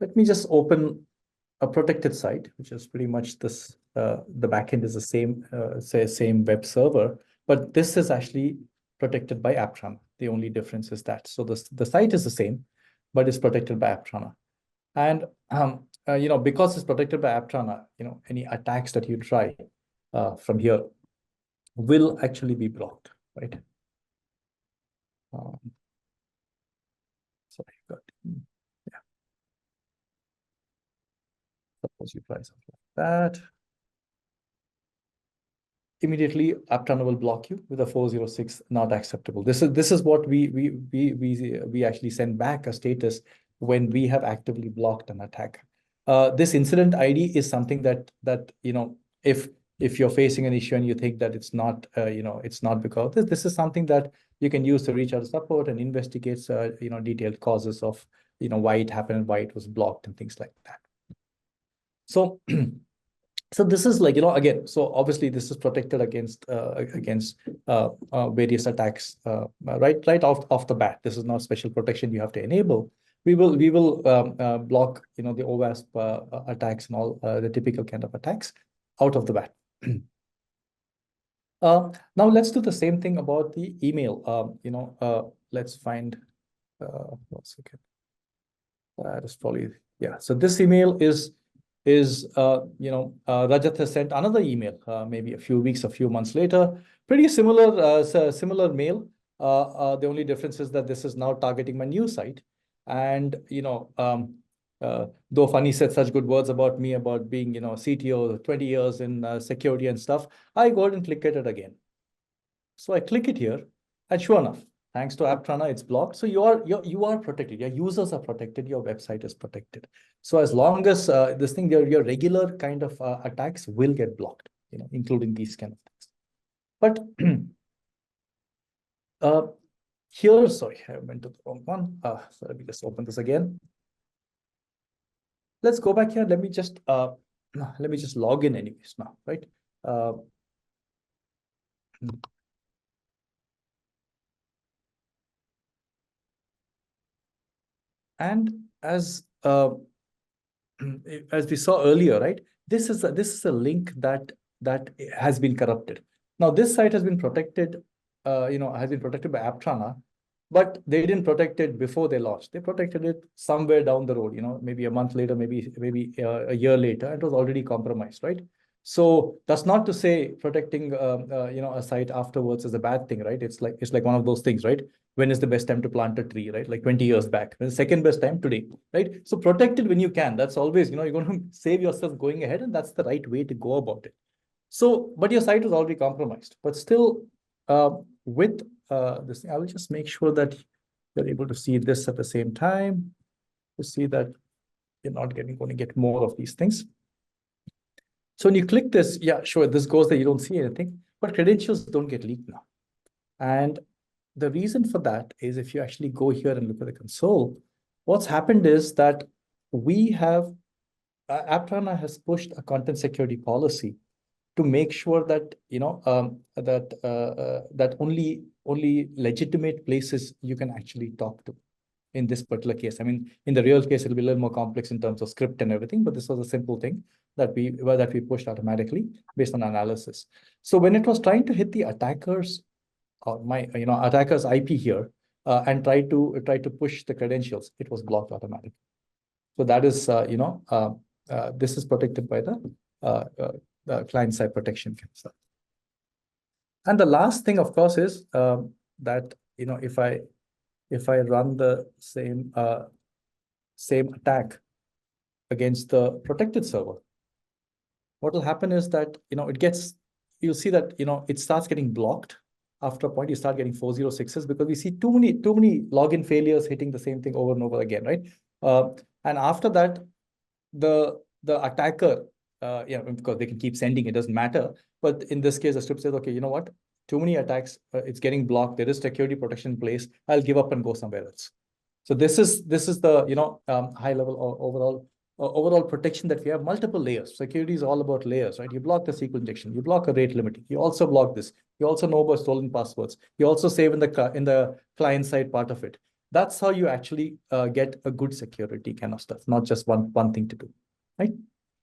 Let me just open a protected site, which is pretty much this. The backend is the same, same web server, but this is actually protected by AppTrana. The only difference is that. So the site is the same, but it's protected by AppTrana. And because it's protected by AppTrana, any attacks that you try from here will actually be blocked, right? Sorry, got yeah. Suppose you try something like that. Immediately, AppTrana will block you with a 406 not acceptable. This is what we actually send back a status when we have actively blocked an attack. This incident ID is something that if you're facing an issue and you think that it's not it's not because this is something that you can use to reach out to support and investigate detailed causes of why it happened and why it was blocked and things like that. So so this is like, again, so obviously this is protected against various attacks, right off the bat. This is not special protection you have to enable. We will block, the OWASP attacks and all the typical kind of attacks out of the bat. Now let's do the same thing about the email. Let's find 1 second. That is probably, yeah. So this email is Rajat has sent another email, maybe a few months later, pretty similar, similar mail. The only difference is that this is now targeting my new site. And, though Funny said such good words about me, about being, CTO, 20 years in security and stuff, I go ahead and click at it again. So I click it here, and sure enough, thanks to AppTrana, it's blocked. So you are protected. Your users are protected. Your website is protected. So as long as this thing, your regular kind of attacks will get blocked, including these kind of things. But here, sorry, I went to the wrong one. So let me just open this again. Let's go back here. Let me just log in anyways now, right? And as we saw earlier, right? This is a link that has been corrupted. Now this site has been protected, has been protected by AppTrana, but they didn't protect it before they launched. They protected it somewhere down the road, maybe a month later, maybe a year later. It was already compromised, right? So that's not to say protecting a site afterwards is a bad thing, right? It's like one of those things, right? When is the best time to plant a tree, right? Like 20 years back. When is the second best time? Today, right? So protect it when you can. That's always, you're going to save yourself going ahead, and that's the right way to go about it. So, but your site was already compromised. But still, with this thing, I will just make sure that you're able to see this at the same time to see that you're not going to get more of these things. So when you click this, yeah, sure, this goes there, you don't see anything, but credentials don't get leaked now. And the reason for that is if you actually go here and look at the console, what's happened is that we have, AppTrana has pushed a content security policy to make sure that, that only legitimate places you can actually talk to. In this particular case, I mean, in the real case, it'll be a little more complex in terms of script and everything, but this was a simple thing that we pushed automatically based on analysis. So when it was trying to hit the attackers, or my attacker's IP here, and try to push the credentials, it was blocked automatically. So that is this is protected by the client side protection. And the last thing, of course, is that if I run the same attack against the protected server, what will happen is that you'll see that it starts getting blocked. After a point, you start getting 406s because we see too many login failures hitting the same thing over and over again, right? And after that, the attacker, because they can keep sending, it doesn't matter. But in this case, the script says, okay, you know what? Too many attacks, it's getting blocked. There is security protection in place. I'll give up and go somewhere else. So this is the high level or overall protection that we have multiple layers. Security is all about layers, right? You block the SQL injection, you block a rate limiting, you also block this. You also know about stolen passwords. You also save in the client side part of it. That's how you actually get a good security kind of stuff, not just one thing to do, right?